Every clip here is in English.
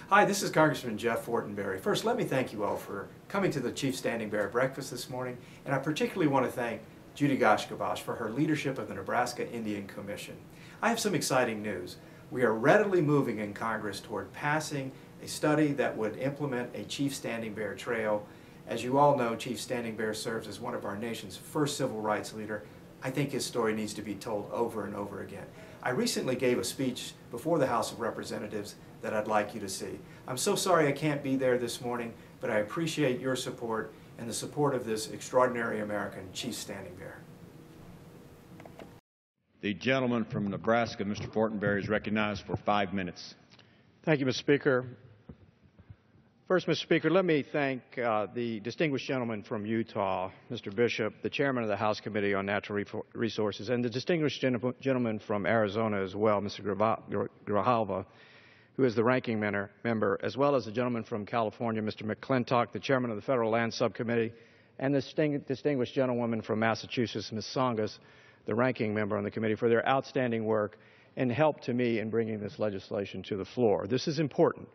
Hi, this is Congressman Jeff Fortenberry. First, let me thank you all for coming to the Chief Standing Bear breakfast this morning, and I particularly want to thank Judy Goshkabosh for her leadership of the Nebraska Indian Commission. I have some exciting news. We are readily moving in Congress toward passing a study that would implement a Chief Standing Bear Trail. As you all know, Chief Standing Bear serves as one of our nation's first civil rights leader. I think his story needs to be told over and over again. I recently gave a speech before the House of Representatives that I'd like you to see. I'm so sorry I can't be there this morning, but I appreciate your support and the support of this extraordinary American Chief Standing Bear. The gentleman from Nebraska, Mr. Fortenberry, is recognized for 5 minutes. Thank you, Mr. Speaker. First, Mr. Speaker, let me thank the distinguished gentleman from Utah, Mr. Bishop, the chairman of the House Committee on Natural Resources, and the distinguished gentleman from Arizona as well, Mr. Grijalva, who is the ranking member, as well as the gentleman from California, Mr. McClintock, the chairman of the Federal Land Subcommittee, and the distinguished gentlewoman from Massachusetts, Ms. Tsongas, the ranking member on the committee, for their outstanding work and help to me in bringing this legislation to the floor. This is important.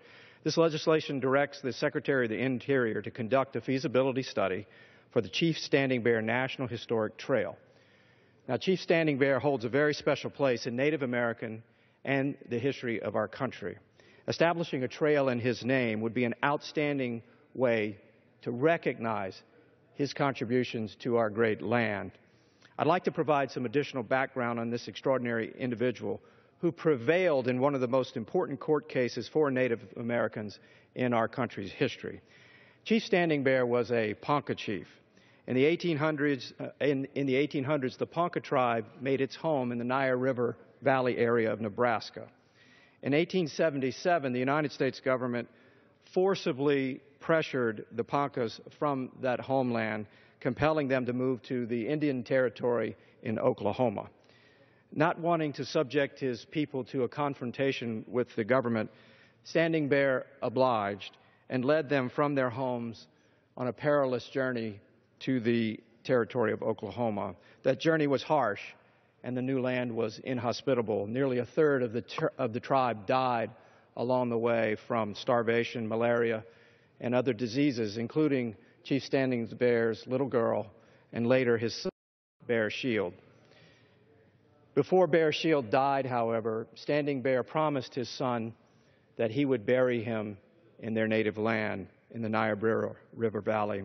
This legislation directs the Secretary of the Interior to conduct a feasibility study for the Chief Standing Bear National Historic Trail. Now, Chief Standing Bear holds a very special place in Native American and the history of our country. Establishing a trail in his name would be an outstanding way to recognize his contributions to our great land. I'd like to provide some additional background on this extraordinary individual who prevailed in one of the most important court cases for Native Americans in our country's history. Chief Standing Bear was a Ponca chief. In the 1800s, the Ponca tribe made its home in the Nile River Valley area of Nebraska. In 1877, the United States government forcibly pressured the Poncas from that homeland, compelling them to move to the Indian Territory in Oklahoma. Not wanting to subject his people to a confrontation with the government, Standing Bear obliged and led them from their homes on a perilous journey to the territory of Oklahoma. That journey was harsh, and the new land was inhospitable. Nearly a third of the tribe died along the way from starvation, malaria, and other diseases, including Chief Standing Bear's little girl and later his son, Bear Shield. Before Bear Shield died, however, Standing Bear promised his son that he would bury him in their native land in the Nile River Valley.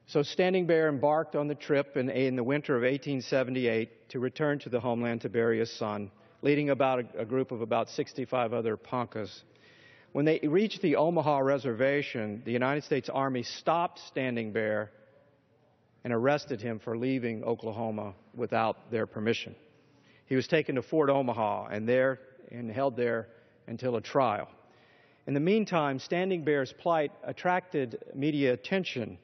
So Standing Bear embarked on the trip in the winter of 1878 to return to the homeland to bury his son, leading a group of about 65 other Poncas. When they reached the Omaha Reservation, the United States Army stopped Standing Bear and arrested him for leaving Oklahoma without their permission. He was taken to Fort Omaha and held there until a trial. In the meantime, Standing Bear's plight attracted media attention,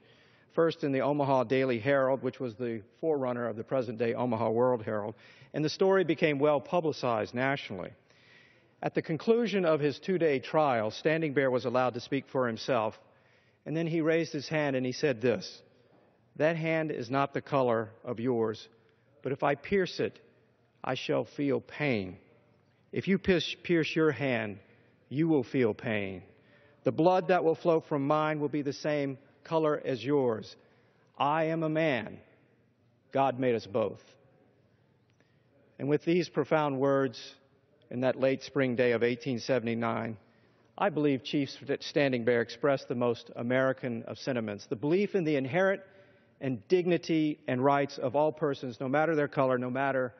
first in the Omaha Daily Herald, which was the forerunner of the present-day Omaha World Herald, and the story became well publicized nationally. At the conclusion of his two-day trial, Standing Bear was allowed to speak for himself, and then he raised his hand and he said this: "That hand is not the color of yours, but if I pierce it, I shall feel pain. If you pierce your hand, you will feel pain. The blood that will flow from mine will be the same color as yours. I am a man. God made us both." And with these profound words, in that late spring day of 1879, I believe Chief Standing Bear expressed the most American of sentiments, the belief in the inherent and dignity and rights of all persons, no matter their color, no matter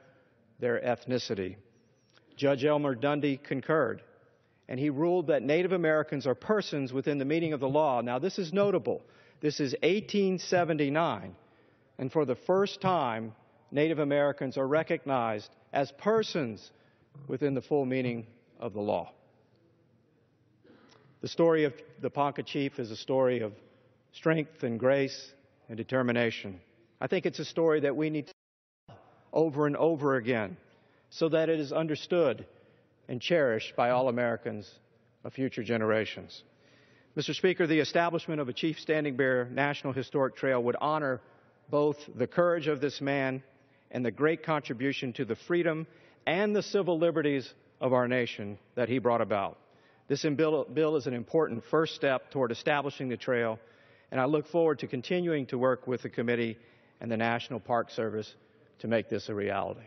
their ethnicity. Judge Elmer Dundy concurred, and he ruled that Native Americans are persons within the meaning of the law. Now, this is notable. This is 1879, and for the first time, Native Americans are recognized as persons within the full meaning of the law. The story of the Ponca chief is a story of strength and grace and determination. I think it's a story that we need to tell over and over again so that it is understood and cherished by all Americans of future generations. Mr. Speaker, the establishment of a Chief Standing Bear National Historic Trail would honor both the courage of this man and the great contribution to the freedom and the civil liberties of our nation that he brought about. This bill is an important first step toward establishing the trail, and I look forward to continuing to work with the committee and the National Park Service to make this a reality.